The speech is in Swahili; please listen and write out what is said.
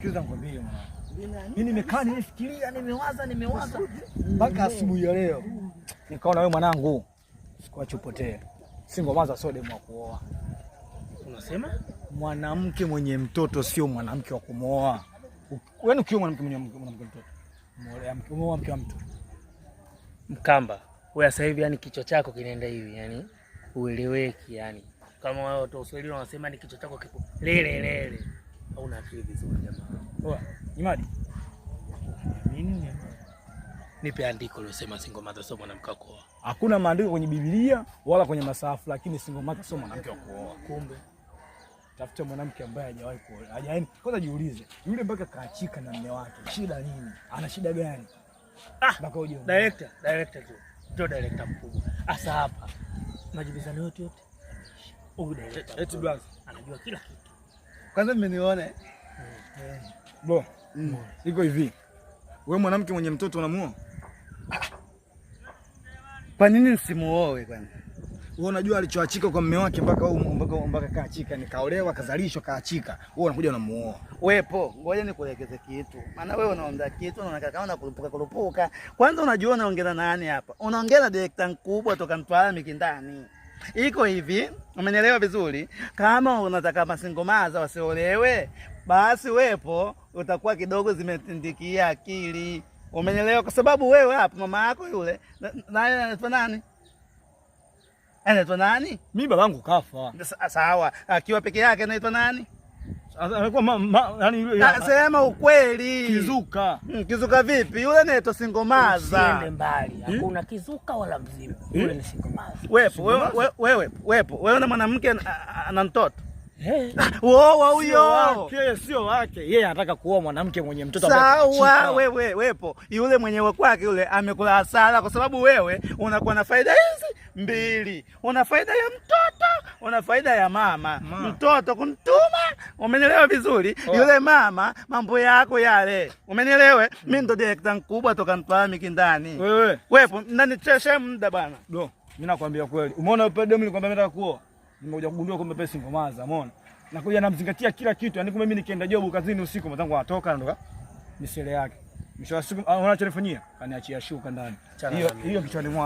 Kiza nikwambie mwana. Mimi nimekaa nimefikiria, nimewaza mpaka asubuhi ya leo. Nikaona wewe mwanangu sikuache upotee. Singomaza sio demu wa kuoa. Unasema? Mwanamke mwenye mtoto sio mwanamke wa kumooa. Wewe ukiwa mwanamke mwenye mtoto. Muoa mke wa mtu. Mkamba. Wewe sasa hivi yani kichwa chako kinaenda hivi yani ueleweki yani. Kama wao watu wa Kiswahili wanasema ni kichwa chako kipo lele. Hauna akili vizuri jamaa. Poa. Imadi. Nini? Nipe andiko lilosema single mother sio mwanamke wa kuoa. Hakuna maandiko kwenye Biblia wala kwenye masafu, lakini single mother sio mwanamke wa kuoa. Kumbe tafuta mwanamke ambaye hajawahi kuoa. Hajaeni. Kwanza jiulize, yule mpaka kaachika na mume wake. Shida nini? Ana shida gani? Mpaka uje. Director tu. Ndio director mkubwa. Asa hapa. Majibizano yote. Huyu director. Eti blaza. Anajua kila kitu. Kwanza mmeniona. Bro. Iko hivi. Wewe mwanamke mwenye mtoto unamuoa? Kwa nini usimuoe kwanza? Wewe unajua alichoachika kwa mume wake mpaka kaachika, nikaolewa kazalishwa kaachika. Wewe unakuja unamuoa. Wepo, ngoja nikuelekeze kitu. Maana wewe unaongea kitu unaona kama unakurupuka. Kwanza unajua unaongea na nani hapa? Unaongea na director mkubwa toka Mtwara Mikindani. Iko hivi, umenielewa vizuri? Kama unataka masingomaza wasiolewe, basi wepo utakuwa kidogo zimetindikia akili. Umenielewa? Kwa sababu wewe hapa mama yako yule naye anaitwa nani? Anaitwa nani? Mimi babangu kafa. Sawa, akiwa peke yake anaitwa nani? Alikuwa yani yule sema ukweli. Kizuka. Kizuka vipi? Yule anaitwa singomaza. Usiende mbali. Hakuna kizuka wala mzima. Yule ni singomaza. Wewe una mwanamke ana mtoto? Wao huyo. Sio wake. Yeye anataka kuoa mwanamke mwenye mtoto ambaye. Sawa, wepo. Yule mwenyewe kwake yule amekula hasara kwa sababu wewe unakuwa na faida hizi mbili. Una faida ya mtoto, una faida ya mama. Mtoto kumtuma, umenielewa vizuri? Yule mama mambo yako yale. Umenielewa? Mimi ndo director mkubwa toka Mtwara Mikindani. Wepo, mnanichesha muda bwana. Do, mimi nakwambia kweli. Umeona upe demu nilikwambia nataka kuoa. Nimekuja kugundua kumbe pesa singomaza, umeona? Nakuja namzingatia kila kitu. Yaani kumbe mimi nikienda job kazini usiku mtangu anatoka ndo misele yake. Mwisho wa siku anachonifanyia kaniachia shuka ndani. Hiyo kichwani mwangu.